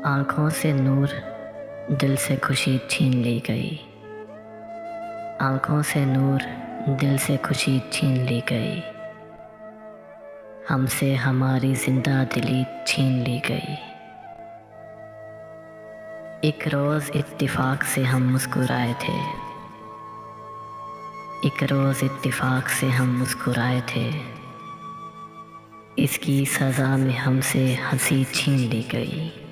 आँखों से नूर, दिल से खुशी छीन ली गई। आँखों से नूर, दिल से खुशी छीन ली गई। हमसे हमारी जिंदा दिली छीन ली गई। एक रोज़ इत्तिफाक से हम मुस्कुराए थे। एक रोज़ इत्तिफाक से हम मुस्कुराए थे। इसकी सज़ा में हमसे हंसी छीन ली गई।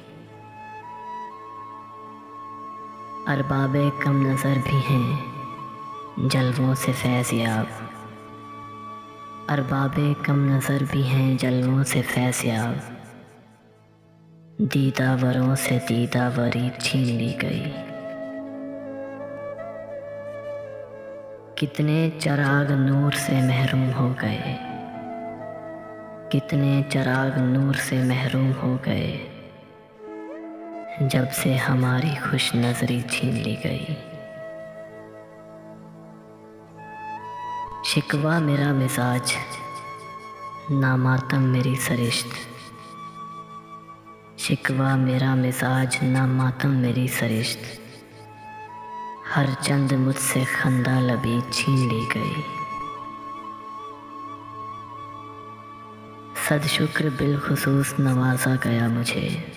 अरबाबे कम नज़र भी हैं जलवों से फैज़याब। अरबाबे कम नज़र भी हैं जलवों से फैज़याब। दीदावरों से दीदावरी छीन ली गई। कितने चिराग नूर से महरूम हो गए। कितने चिराग नूर से महरूम हो गए जब से हमारी खुश नजरी छीन ली गई। शिकवा मेरा मिजाज, नामातम मेरी सरिश्त। शिकवा मेरा मिजाज, नामातम मेरी सरिश्त। हर चंद मुझसे खंदा लबी छीन ली गई। सद शुक्र बिलखुसूस नवाजा गया मुझे।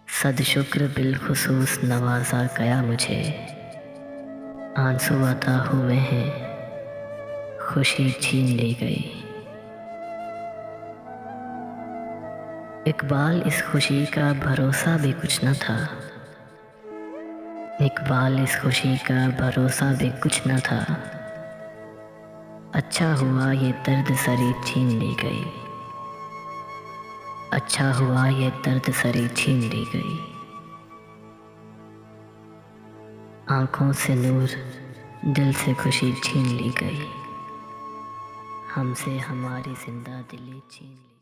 सद शुक्र बिलखुसूस नवाजा गया मुझे। आंसू अता हुए हैं, खुशी छीन ली गई। इकबाल इस खुशी का भरोसा भी कुछ न था। इकबाल इस खुशी का भरोसा भी कुछ न था। अच्छा हुआ ये दर्द सरी छीन ली गई। अच्छा हुआ ये दर्द सरी छीन ली गई। आँखों से नूर, दिल से खुशी छीन ली गई। हमसे हमारी जिंदा दिली छीन ली।